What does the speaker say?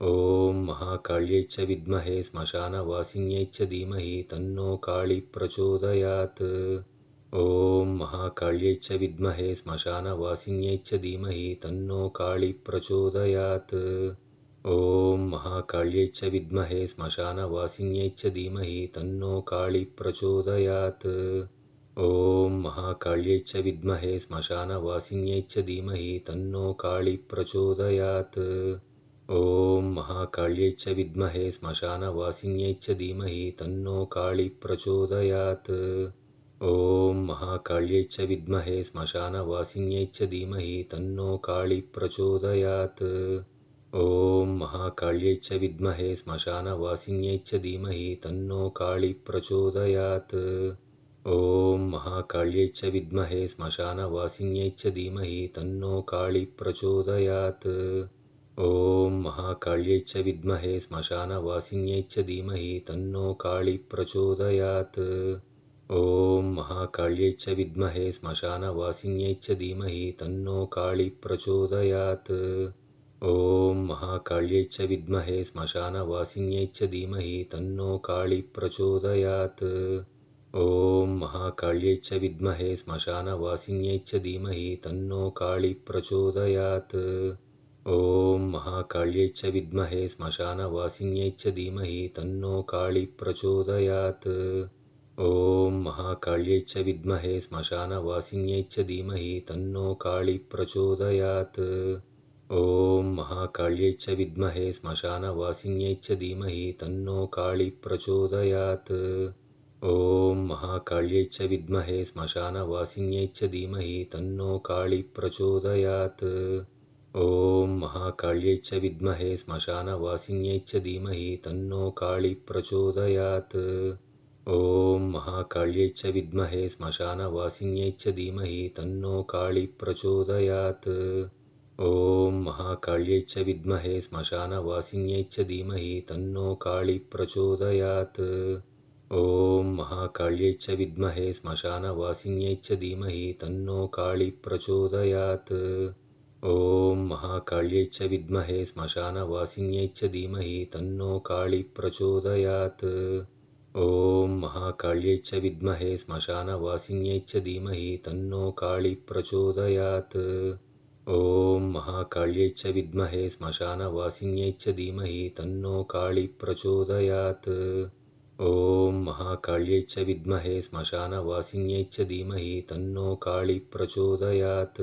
ॐ महाकाल्यै च विद्महे श्मशानवासिन्यै च धीमहि तन्नो काळी प्रचोदयात्। ॐ महाकाल्यै च विद्महे श्मशानवासिन्यै च धीमहि तन्नो काळी प्रचोदयात्। ॐ महाकाल्यै च विद्महे श्मशानवासिन्यै च धीमहि तन्नो काळी प्रचोदयात्। ॐ महाकाल्यै च विद्महे श्मशानवासिन्यै च धीमहि तन्नो काळी प्रचोदयात्। ॐ महाकाल्यै च विद्महे श्मशानवासिन्यै च धीमहि तन्नो काळी प्रचोदयात्। ॐ महाकाल्यै च विद्महे श्मशानवासिन्यै च धीमहि तन्नो काळी प्रचोदयात्। ॐ महाकाल्यै च विद्महे श्मशानवासिन्यै च धीमहि तन्नो काळी प्रचोदयात्। ॐ महाकाल्यै च विद्महे श्मशानवासिन्यै च धीमहि तन्नो काळी प्रचोदयात्। ॐ महाकाल्यै च विद्महे श्मशानवासिन्यै च धीमहि तन्नो काळी प्रचोदयात्। ॐ महाकाल्यै च विद्महे श्मशानवासिन्यै च धीमहि तन्नो काळी प्रचोदयात्। ॐ महाकाल्यै च विद्महे श्मशानवासिन्यै च धीमहि तन्नो काळी प्रचोदयात्। ॐ महाकाल्यै च विद्महे श्मशानवासिन्यै च धीमहि तन्नो काळी प्रचोदयात्। ॐ महाकाल्यै च विद्महे श्मशानवासिन्यै च धीमहि तन्नो काळी प्रचोदयात्। ॐ महाकाल्यै च विद्महे श्मशानवासिन्यै च धीमहि तन्नो काळी प्रचोदयात्। ॐ महाकाल्यै च विद्महे श्मशानवासिन्यै च धीमहि तन्नो काळी प्रचोदयात्। ॐ महाकाल्यै च विद्महे श्मशानवासिन्यै च धीमहि तन्नो काळी प्रचोदयात्। ॐ महाकाल्यै च विद्महे श्मशानवासिन्यै च धीमहि तन्नो काळी प्रचोदयात्। ॐ महाकाल्यै च विद्महे श्मशानवासिन्यै च धीमहि तन्नो काळी प्रचोदयात्। ॐ महाकाल्यै च विद्महे श्मशानवासिन्यै च धीमहि तन्नो काळी प्रचोदयात्। ॐ महाकाल्यै च विद्महे श्मशानवासिन्यै च धीमहि तन्नो काळी प्रचोदयात्। ॐ महाकाल्यै च विद्महे श्मशानवासिन्यै च धीमहि तन्नो काळी प्रचोदयात्। ॐ महाकाल्यै च विद्महे श्मशानवासिन्यै च धीमहि तन्नो काळी प्रचोदयात्। ॐ महाकाल्यै च विद्महे श्मशानवासिन्यै च धीमहि तन्नो काळी प्रचोदयात्। ॐ महाकाल्यै च विद्महे श्मशानवासिन्यै च धीमहि तन्नो काळी प्रचोदयात्।